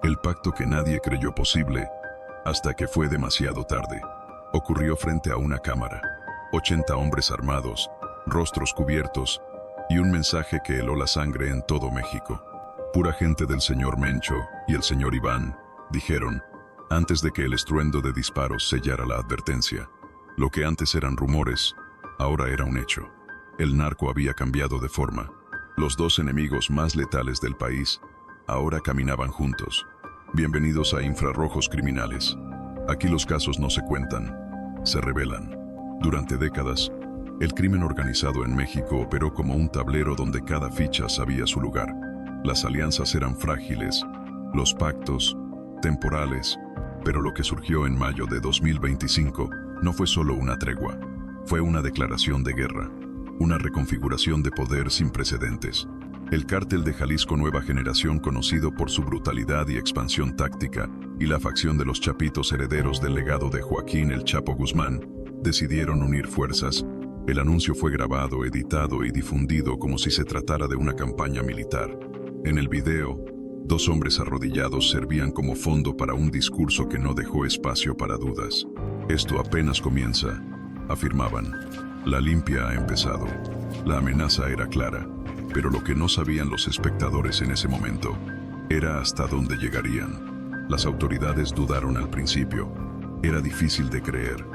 El pacto que nadie creyó posible, hasta que fue demasiado tarde. Ocurrió frente a una cámara. 80 hombres armados, rostros cubiertos, y un mensaje que heló la sangre en todo México. Pura gente del señor Mencho y el señor Iván, dijeron, antes de que el estruendo de disparos sellara la advertencia. Lo que antes eran rumores, ahora era un hecho. El narco había cambiado de forma. Los dos enemigos más letales del país ahora caminaban juntos. Bienvenidos a Infrarrojos Criminales. Aquí los casos no se cuentan, se revelan. Durante décadas, el crimen organizado en México operó como un tablero donde cada ficha sabía su lugar. Las alianzas eran frágiles, los pactos, temporales, pero lo que surgió en mayo de 2025 no fue solo una tregua, fue una declaración de guerra, una reconfiguración de poder sin precedentes. El Cártel de Jalisco Nueva Generación, conocido por su brutalidad y expansión táctica, y la facción de los Chapitos, herederos del legado de Joaquín El Chapo Guzmán, decidieron unir fuerzas. El anuncio fue grabado, editado y difundido como si se tratara de una campaña militar. En el video, dos hombres arrodillados servían como fondo para un discurso que no dejó espacio para dudas. Esto apenas comienza, afirmaban. La limpia ha empezado. La amenaza era clara, pero lo que no sabían los espectadores en ese momento era hasta dónde llegarían. Las autoridades dudaron al principio. Era difícil de creer.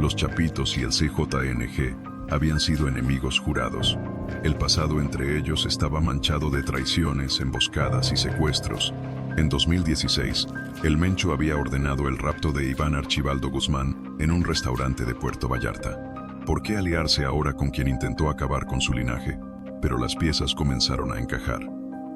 Los Chapitos y el CJNG habían sido enemigos jurados. El pasado entre ellos estaba manchado de traiciones, emboscadas y secuestros. En 2016, el Mencho había ordenado el rapto de Iván Archibaldo Guzmán en un restaurante de Puerto Vallarta. ¿Por qué aliarse ahora con quien intentó acabar con su linaje? Pero las piezas comenzaron a encajar.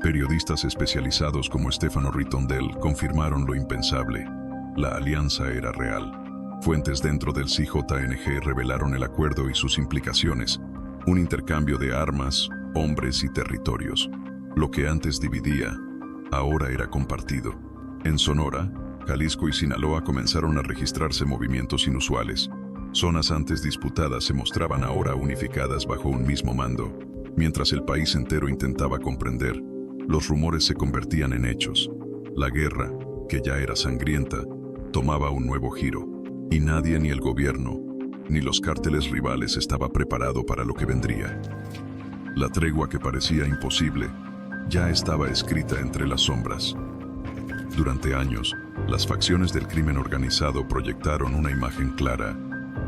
Periodistas especializados como Estefano Ritondel confirmaron lo impensable. La alianza era real. Fuentes dentro del CJNG revelaron el acuerdo y sus implicaciones. Un intercambio de armas, hombres y territorios. Lo que antes dividía, ahora era compartido. En Sonora, Jalisco y Sinaloa comenzaron a registrarse movimientos inusuales. Zonas antes disputadas se mostraban ahora unificadas bajo un mismo mando. Mientras el país entero intentaba comprender, los rumores se convertían en hechos. La guerra, que ya era sangrienta, tomaba un nuevo giro. Y nadie, ni el gobierno, ni los cárteles rivales, estaba preparado para lo que vendría. La tregua que parecía imposible ya estaba escrita entre las sombras. Durante años, las facciones del crimen organizado proyectaron una imagen clara: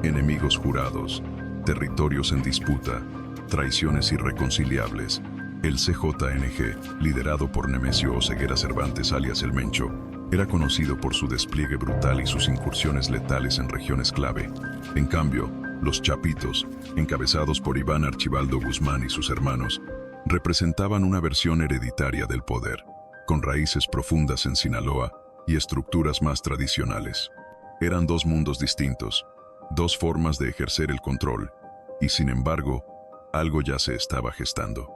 enemigos jurados, territorios en disputa, traiciones irreconciliables. El CJNG, liderado por Nemesio Oseguera Cervantes alias El Mencho, era conocido por su despliegue brutal y sus incursiones letales en regiones clave. En cambio, los Chapitos, encabezados por Iván Archibaldo Guzmán y sus hermanos, representaban una versión hereditaria del poder, con raíces profundas en Sinaloa y estructuras más tradicionales. Eran dos mundos distintos, dos formas de ejercer el control, y sin embargo, algo ya se estaba gestando.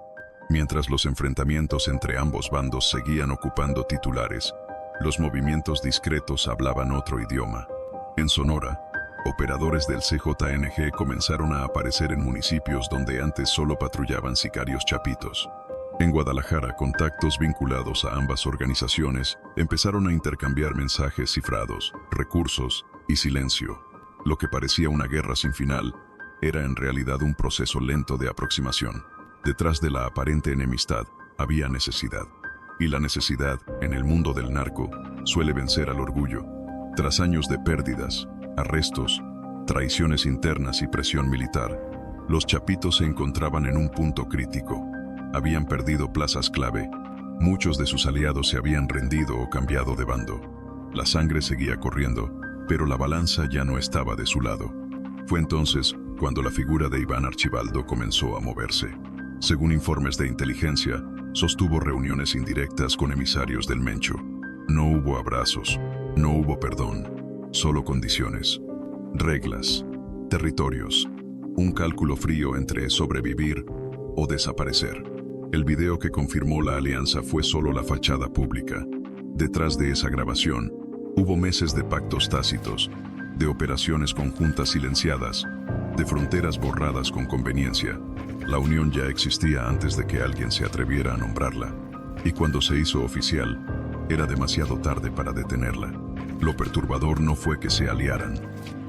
Mientras los enfrentamientos entre ambos bandos seguían ocupando titulares, los movimientos discretos hablaban otro idioma. En Sonora, operadores del CJNG comenzaron a aparecer en municipios donde antes solo patrullaban sicarios chapitos. En Guadalajara, contactos vinculados a ambas organizaciones empezaron a intercambiar mensajes cifrados, recursos y silencio. Lo que parecía una guerra sin final era en realidad un proceso lento de aproximación. Detrás de la aparente enemistad había necesidad. Y la necesidad, en el mundo del narco, suele vencer al orgullo. Tras años de pérdidas, arrestos, traiciones internas y presión militar, los Chapitos se encontraban en un punto crítico. Habían perdido plazas clave. Muchos de sus aliados se habían rendido o cambiado de bando. La sangre seguía corriendo, pero la balanza ya no estaba de su lado. Fue entonces cuando la figura de Iván Archibaldo comenzó a moverse. Según informes de inteligencia, sostuvo reuniones indirectas con emisarios del Mencho. No hubo abrazos, no hubo perdón, solo condiciones, reglas, territorios, un cálculo frío entre sobrevivir o desaparecer. El video que confirmó la alianza fue solo la fachada pública. Detrás de esa grabación, hubo meses de pactos tácitos, de operaciones conjuntas silenciadas, de fronteras borradas con conveniencia. La unión ya existía antes de que alguien se atreviera a nombrarla. Y cuando se hizo oficial, era demasiado tarde para detenerla. Lo perturbador no fue que se aliaran.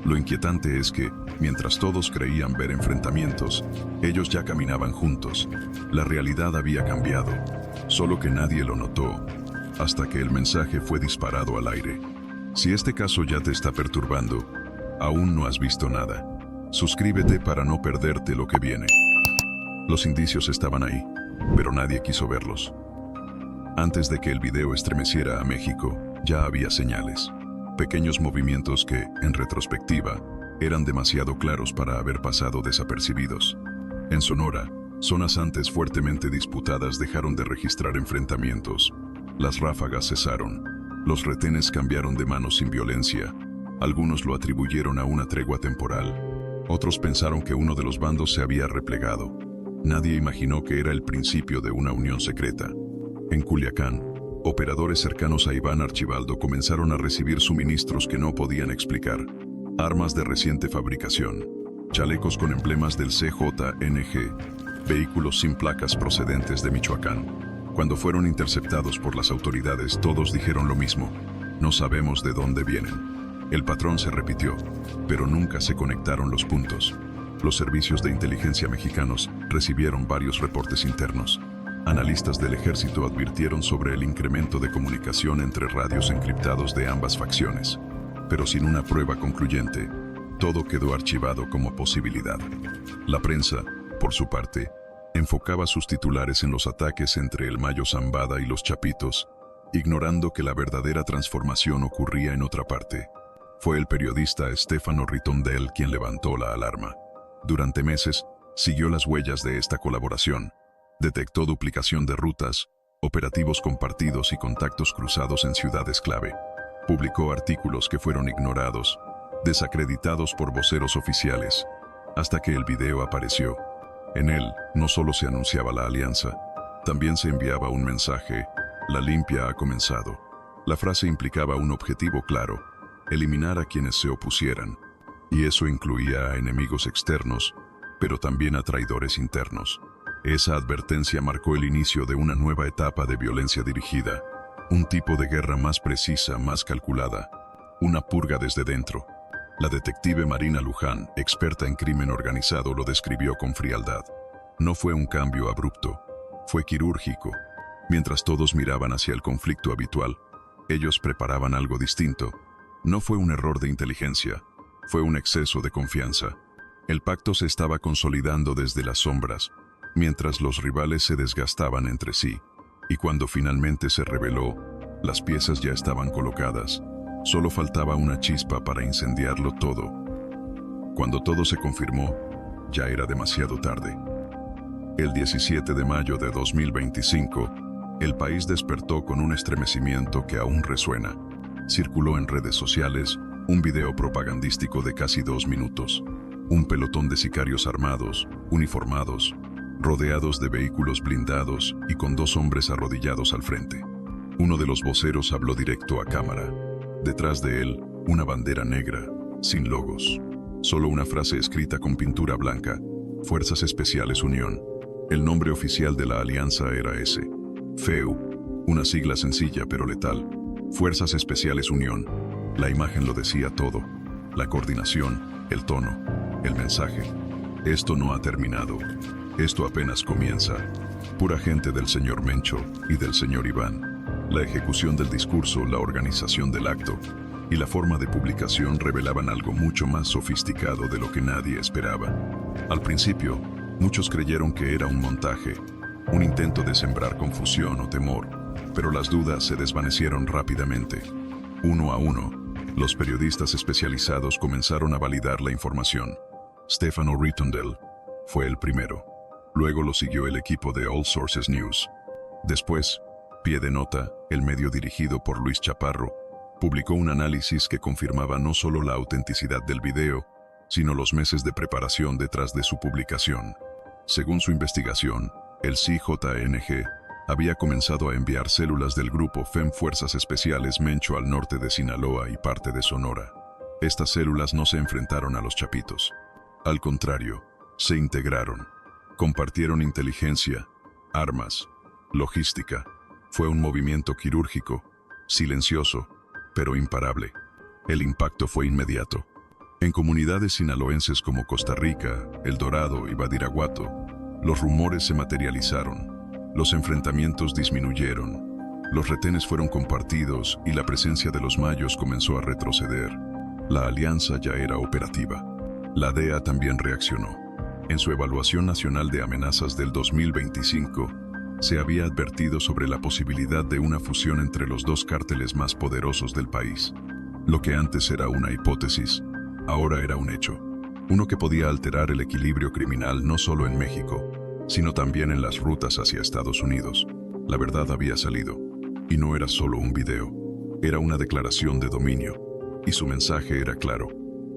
Lo inquietante es que, mientras todos creían ver enfrentamientos, ellos ya caminaban juntos. La realidad había cambiado, solo que nadie lo notó, hasta que el mensaje fue disparado al aire. Si este caso ya te está perturbando, aún no has visto nada. Suscríbete para no perderte lo que viene. Los indicios estaban ahí, pero nadie quiso verlos. Antes de que el video estremeciera a México, ya había señales. Pequeños movimientos que, en retrospectiva, eran demasiado claros para haber pasado desapercibidos. En Sonora, zonas antes fuertemente disputadas dejaron de registrar enfrentamientos. Las ráfagas cesaron. Los retenes cambiaron de manos sin violencia. Algunos lo atribuyeron a una tregua temporal. Otros pensaron que uno de los bandos se había replegado. Nadie imaginó que era el principio de una unión secreta. En Culiacán, operadores cercanos a Iván Archibaldo comenzaron a recibir suministros que no podían explicar. Armas de reciente fabricación, chalecos con emblemas del CJNG, vehículos sin placas procedentes de Michoacán. Cuando fueron interceptados por las autoridades, todos dijeron lo mismo: no sabemos de dónde vienen. El patrón se repitió, pero nunca se conectaron los puntos. Los servicios de inteligencia mexicanos recibieron varios reportes internos. Analistas del ejército advirtieron sobre el incremento de comunicación entre radios encriptados de ambas facciones, pero sin una prueba concluyente. Todo quedó archivado como posibilidad. La prensa, por su parte, enfocaba sus titulares en los ataques entre el Mayo Zambada y los Chapitos, ignorando que la verdadera transformación ocurría en otra parte. Fue el periodista Stefano Ritondel quien levantó la alarma. Durante meses, siguió las huellas de esta colaboración. Detectó duplicación de rutas, operativos compartidos y contactos cruzados en ciudades clave. Publicó artículos que fueron ignorados, desacreditados por voceros oficiales, hasta que el video apareció. En él, no solo se anunciaba la alianza, también se enviaba un mensaje: la limpia ha comenzado. La frase implicaba un objetivo claro: eliminar a quienes se opusieran, y eso incluía a enemigos externos, pero también a traidores internos. Esa advertencia marcó el inicio de una nueva etapa de violencia dirigida, un tipo de guerra más precisa, más calculada, una purga desde dentro. La detective Marina Luján, experta en crimen organizado, lo describió con frialdad. No fue un cambio abrupto, fue quirúrgico. Mientras todos miraban hacia el conflicto habitual, ellos preparaban algo distinto. No fue un error de inteligencia, fue un exceso de confianza. El pacto se estaba consolidando desde las sombras, mientras los rivales se desgastaban entre sí, y cuando finalmente se reveló, las piezas ya estaban colocadas. Solo faltaba una chispa para incendiarlo todo. Cuando todo se confirmó, ya era demasiado tarde. El 17 de mayo de 2025, el país despertó con un estremecimiento que aún resuena. Circuló en redes sociales un video propagandístico de casi 2 minutos. Un pelotón de sicarios armados, uniformados, rodeados de vehículos blindados y con 2 hombres arrodillados al frente. Uno de los voceros habló directo a cámara. Detrás de él, una bandera negra, sin logos. Solo una frase escrita con pintura blanca: Fuerzas Especiales Unión. El nombre oficial de la alianza era ese: FEU, una sigla sencilla pero letal. Fuerzas Especiales Unión. La imagen lo decía todo. La coordinación, el tono, el mensaje. Esto no ha terminado. Esto apenas comienza. Pura gente del señor Mencho y del señor Iván. La ejecución del discurso, la organización del acto y la forma de publicación revelaban algo mucho más sofisticado de lo que nadie esperaba. Al principio, muchos creyeron que era un montaje, un intento de sembrar confusión o temor, pero las dudas se desvanecieron rápidamente. Uno a uno, los periodistas especializados comenzaron a validar la información. Stefano Ritondel fue el primero. Luego lo siguió el equipo de All Sources News. Después, Pie de Nota, el medio dirigido por Luis Chaparro, publicó un análisis que confirmaba no solo la autenticidad del video, sino los meses de preparación detrás de su publicación. Según su investigación, el CJNG había comenzado a enviar células del grupo FEM Fuerzas Especiales Mencho al norte de Sinaloa y parte de Sonora. Estas células no se enfrentaron a los Chapitos. Al contrario, se integraron. Compartieron inteligencia, armas, logística. Fue un movimiento quirúrgico, silencioso, pero imparable. El impacto fue inmediato. En comunidades sinaloenses como Costa Rica, El Dorado y Badiraguato, los rumores se materializaron, los enfrentamientos disminuyeron, los retenes fueron compartidos y la presencia de los mayos comenzó a retroceder. La alianza ya era operativa. La DEA también reaccionó. En su evaluación nacional de amenazas del 2025, se había advertido sobre la posibilidad de una fusión entre los dos cárteles más poderosos del país. Lo que antes era una hipótesis, ahora era un hecho. Uno que podía alterar el equilibrio criminal no solo en México, sino también en las rutas hacia Estados Unidos. La verdad había salido, y no era solo un video, era una declaración de dominio, y su mensaje era claro.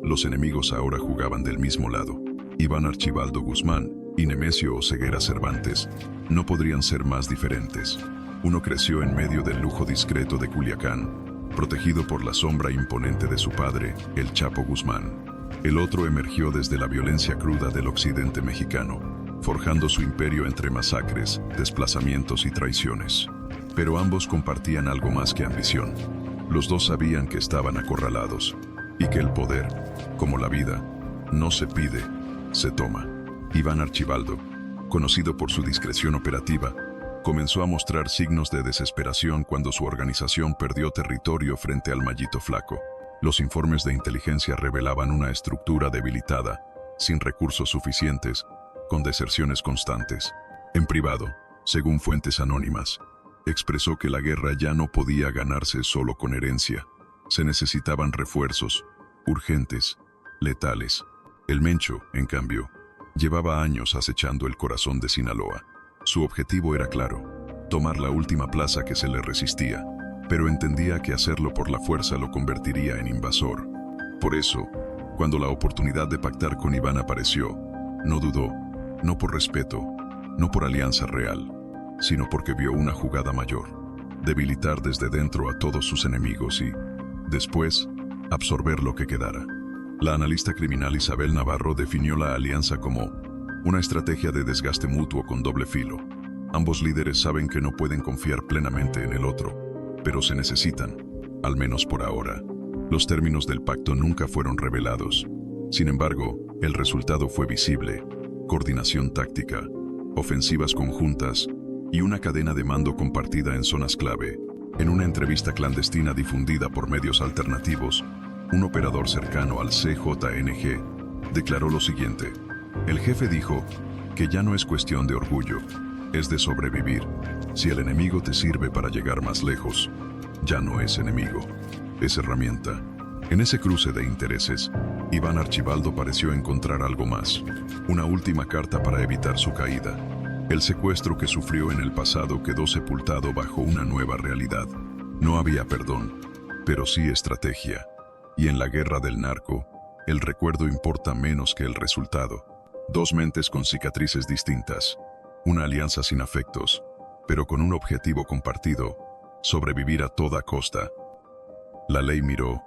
Los enemigos ahora jugaban del mismo lado. Iván Archibaldo Guzmán y Nemesio Oseguera Cervantes no podrían ser más diferentes. Uno creció en medio del lujo discreto de Culiacán, protegido por la sombra imponente de su padre, el Chapo Guzmán. El otro emergió desde la violencia cruda del occidente mexicano, forjando su imperio entre masacres, desplazamientos y traiciones. Pero ambos compartían algo más que ambición. Los dos sabían que estaban acorralados, y que el poder, como la vida, no se pide, se toma. Iván Archibaldo, conocido por su discreción operativa, comenzó a mostrar signos de desesperación cuando su organización perdió territorio frente al Mayito Flaco. Los informes de inteligencia revelaban una estructura debilitada, sin recursos suficientes, con deserciones constantes. En privado, según fuentes anónimas, expresó que la guerra ya no podía ganarse solo con herencia. Se necesitaban refuerzos, urgentes, letales. El Mencho, en cambio, llevaba años acechando el corazón de Sinaloa. Su objetivo era claro, tomar la última plaza que se le resistía, pero entendía que hacerlo por la fuerza lo convertiría en invasor. Por eso, cuando la oportunidad de pactar con Iván apareció, no dudó, no por respeto, no por alianza real, sino porque vio una jugada mayor, debilitar desde dentro a todos sus enemigos y, después, absorber lo que quedara. La analista criminal Isabel Navarro definió la alianza como una estrategia de desgaste mutuo con doble filo. Ambos líderes saben que no pueden confiar plenamente en el otro, pero se necesitan, al menos por ahora. Los términos del pacto nunca fueron revelados. Sin embargo, el resultado fue visible: coordinación táctica, ofensivas conjuntas y una cadena de mando compartida en zonas clave. En una entrevista clandestina difundida por medios alternativos, un operador cercano al CJNG declaró lo siguiente: el jefe dijo que ya no es cuestión de orgullo, es de sobrevivir. Si el enemigo te sirve para llegar más lejos, ya no es enemigo, es herramienta. En ese cruce de intereses, Iván Archibaldo pareció encontrar algo más, una última carta para evitar su caída. El secuestro que sufrió en el pasado quedó sepultado bajo una nueva realidad. No había perdón, pero sí estrategia. Y en la guerra del narco, el recuerdo importa menos que el resultado. Dos mentes con cicatrices distintas, una alianza sin afectos, pero con un objetivo compartido: sobrevivir a toda costa. La ley miró,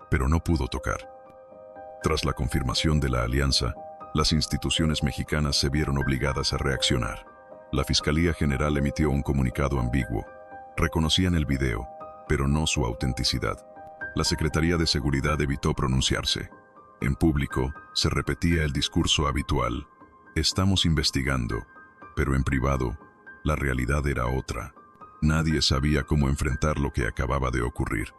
pero no pudo tocar. Tras la confirmación de la alianza, las instituciones mexicanas se vieron obligadas a reaccionar. La Fiscalía General emitió un comunicado ambiguo. Reconocían el video, pero no su autenticidad. La Secretaría de Seguridad evitó pronunciarse. En público, se repetía el discurso habitual: estamos investigando, pero en privado, la realidad era otra. Nadie sabía cómo enfrentar lo que acababa de ocurrir.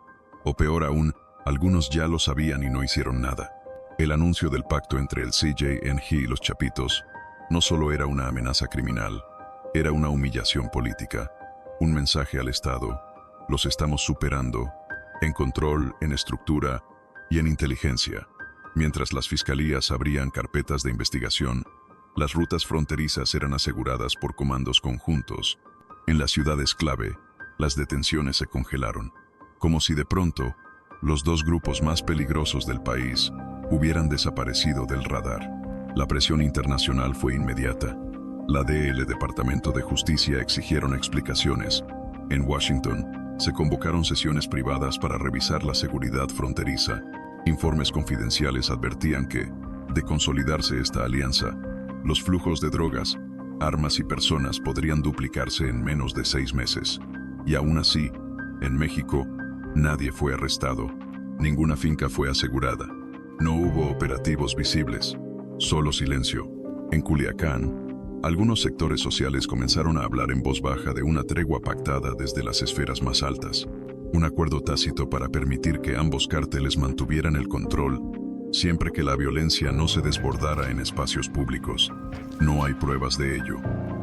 O peor aún, algunos ya lo sabían y no hicieron nada. El anuncio del pacto entre el CJNG y los Chapitos no solo era una amenaza criminal, era una humillación política, un mensaje al Estado: los estamos superando, en control, en estructura y en inteligencia. Mientras las fiscalías abrían carpetas de investigación, las rutas fronterizas eran aseguradas por comandos conjuntos. En las ciudades clave, las detenciones se congelaron, como si de pronto los dos grupos más peligrosos del país hubieran desaparecido del radar. La presión internacional fue inmediata. La DEA y el Departamento de Justicia exigieron explicaciones. En Washington, se convocaron sesiones privadas para revisar la seguridad fronteriza. Informes confidenciales advertían que, de consolidarse esta alianza, los flujos de drogas, armas y personas podrían duplicarse en menos de 6 meses. Y aún así, en México, Nadie fue arrestado. Ninguna finca fue asegurada. No hubo operativos visibles. Solo silencio. En Culiacán, algunos sectores sociales comenzaron a hablar en voz baja de una tregua pactada desde las esferas más altas. Un acuerdo tácito para permitir que ambos cárteles mantuvieran el control, siempre que la violencia no se desbordara en espacios públicos. No hay pruebas de ello,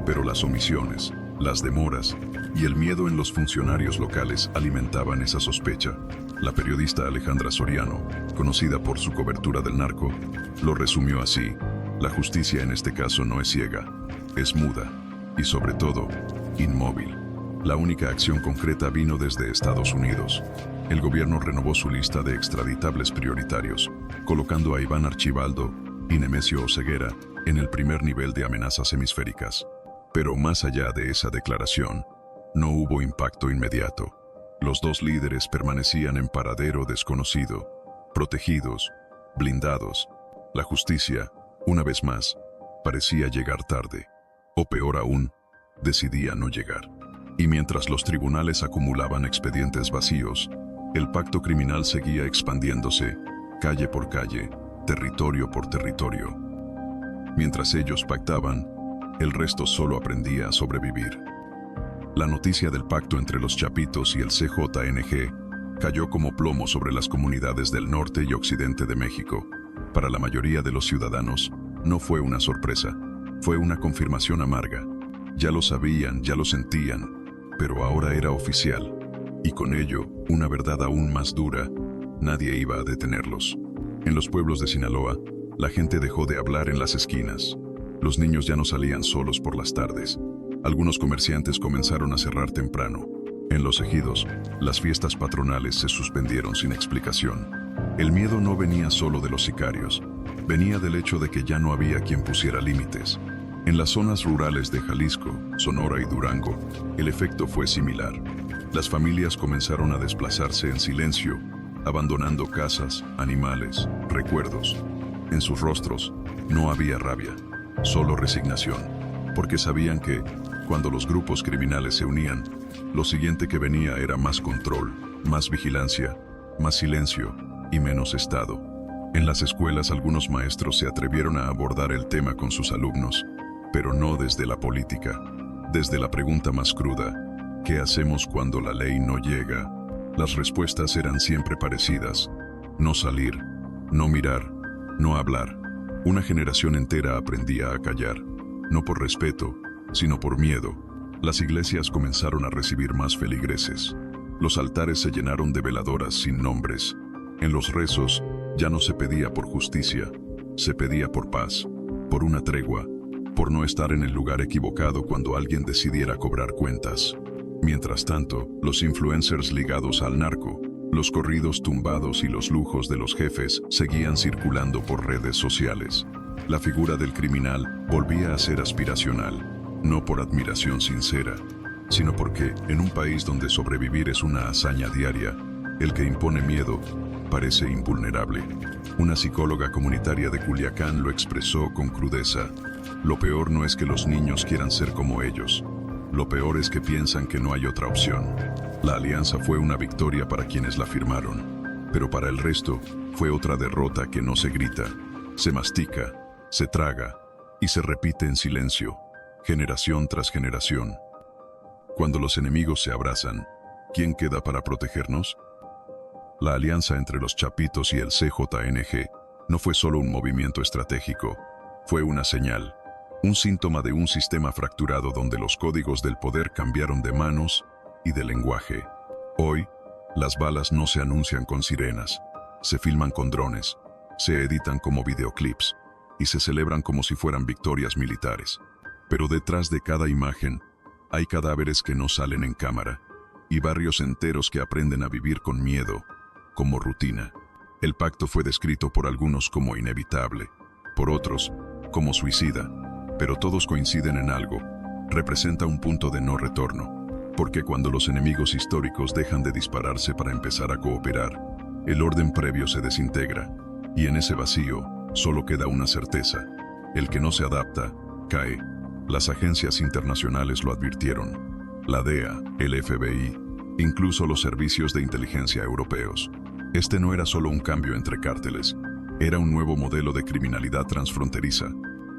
pero las omisiones, las demoras y el miedo en los funcionarios locales alimentaban esa sospecha. La periodista Alejandra Soriano, conocida por su cobertura del narco, lo resumió así: la justicia en este caso no es ciega, es muda y sobre todo, inmóvil. La única acción concreta vino desde Estados Unidos. El gobierno renovó su lista de extraditables prioritarios, colocando a Iván Archibaldo y Nemesio Oseguera en el primer nivel de amenazas hemisféricas. Pero más allá de esa declaración, no hubo impacto inmediato. Los dos líderes permanecían en paradero desconocido, protegidos, blindados. La justicia, una vez más, parecía llegar tarde, o peor aún, decidía no llegar. Y mientras los tribunales acumulaban expedientes vacíos, el pacto criminal seguía expandiéndose, calle por calle, territorio por territorio. Mientras ellos pactaban, el resto solo aprendía a sobrevivir. La noticia del pacto entre los Chapitos y el CJNG cayó como plomo sobre las comunidades del norte y occidente de México. Para la mayoría de los ciudadanos, no fue una sorpresa, fue una confirmación amarga. Ya lo sabían, ya lo sentían, pero ahora era oficial, y con ello, una verdad aún más dura: nadie iba a detenerlos. En los pueblos de Sinaloa, la gente dejó de hablar en las esquinas. Los niños ya no salían solos por las tardes. Algunos comerciantes comenzaron a cerrar temprano. En los ejidos, las fiestas patronales se suspendieron sin explicación. El miedo no venía solo de los sicarios, venía del hecho de que ya no había quien pusiera límites. En las zonas rurales de Jalisco, Sonora y Durango, el efecto fue similar. Las familias comenzaron a desplazarse en silencio, abandonando casas, animales, recuerdos. En sus rostros no había rabia, solo resignación, porque sabían que, cuando los grupos criminales se unían, lo siguiente que venía era más control, más vigilancia, más silencio y menos Estado. En las escuelas algunos maestros se atrevieron a abordar el tema con sus alumnos, pero no desde la política, desde la pregunta más cruda: ¿qué hacemos cuando la ley no llega? Las respuestas eran siempre parecidas: no salir, no mirar, no hablar. Una generación entera aprendía a callar, no por respeto, sino por miedo. Las iglesias comenzaron a recibir más feligreses. Los altares se llenaron de veladoras sin nombres. En los rezos ya no se pedía por justicia, se pedía por paz, por una tregua, por no estar en el lugar equivocado cuando alguien decidiera cobrar cuentas. Mientras tanto, los influencers ligados al narco, los corridos tumbados y los lujos de los jefes seguían circulando por redes sociales. La figura del criminal volvía a ser aspiracional, no por admiración sincera, sino porque, en un país donde sobrevivir es una hazaña diaria, el que impone miedo parece invulnerable. Una psicóloga comunitaria de Culiacán lo expresó con crudeza: lo peor no es que los niños quieran ser como ellos, lo peor es que piensan que no hay otra opción. La alianza fue una victoria para quienes la firmaron, pero para el resto fue otra derrota que no se grita, se mastica, se traga y se repite en silencio, generación tras generación. Cuando los enemigos se abrazan, ¿quién queda para protegernos? La alianza entre los Chapitos y el CJNG no fue solo un movimiento estratégico, fue una señal, un síntoma de un sistema fracturado donde los códigos del poder cambiaron de manos y de lenguaje. Hoy, las balas no se anuncian con sirenas, se filman con drones, se editan como videoclips y se celebran como si fueran victorias militares. Pero detrás de cada imagen, hay cadáveres que no salen en cámara y barrios enteros que aprenden a vivir con miedo, como rutina. El pacto fue descrito por algunos como inevitable, por otros como suicida, pero todos coinciden en algo: representa un punto de no retorno, porque cuando los enemigos históricos dejan de dispararse para empezar a cooperar, el orden previo se desintegra, y en ese vacío solo queda una certeza: el que no se adapta, cae. Las agencias internacionales lo advirtieron. La DEA, el FBI, incluso los servicios de inteligencia europeos. Este no era solo un cambio entre cárteles, era un nuevo modelo de criminalidad transfronteriza,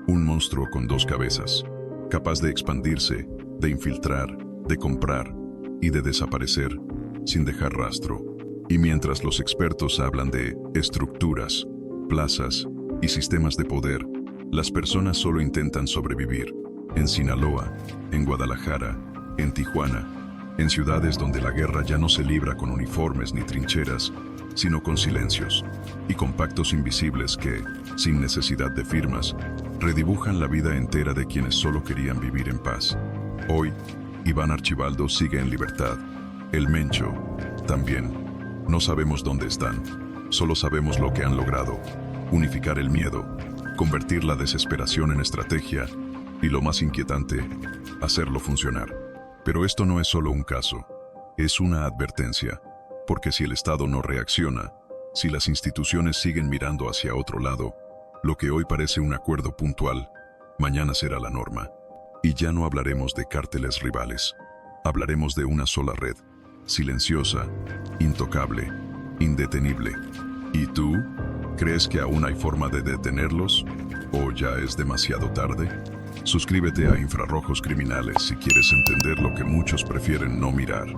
un monstruo con dos cabezas, capaz de expandirse, de infiltrar, de comprar y de desaparecer sin dejar rastro. Y mientras los expertos hablan de estructuras, plazas y sistemas de poder, las personas solo intentan sobrevivir. En Sinaloa, en Guadalajara, en Tijuana, en ciudades donde la guerra ya no se libra con uniformes ni trincheras, sino con silencios y con pactos invisibles que, sin necesidad de firmas, redibujan la vida entera de quienes solo querían vivir en paz. Hoy, Iván Archibaldo sigue en libertad. El Mencho, también. No sabemos dónde están, solo sabemos lo que han logrado: unificar el miedo, convertir la desesperación en estrategia y, lo más inquietante, hacerlo funcionar. Pero esto no es solo un caso, es una advertencia, porque si el Estado no reacciona, si las instituciones siguen mirando hacia otro lado, lo que hoy parece un acuerdo puntual, mañana será la norma. Y ya no hablaremos de cárteles rivales, hablaremos de una sola red, silenciosa, intocable, indetenible. ¿Y tú? ¿Crees que aún hay forma de detenerlos? ¿O ya es demasiado tarde? Suscríbete a Infrarrojos Criminales si quieres entender lo que muchos prefieren no mirar.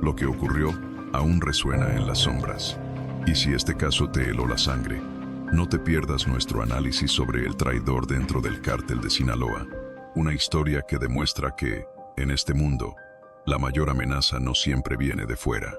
Lo que ocurrió aún resuena en las sombras. Y si este caso te heló la sangre, no te pierdas nuestro análisis sobre el traidor dentro del cártel de Sinaloa. Una historia que demuestra que, en este mundo, la mayor amenaza no siempre viene de fuera.